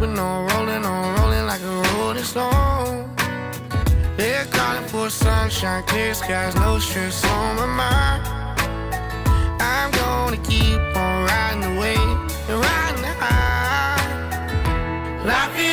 keeping on rolling like a rolling stone. They're calling for sunshine, clear skies, no stress on my mind. I'm gonna keep on riding the wave and riding the high. Life is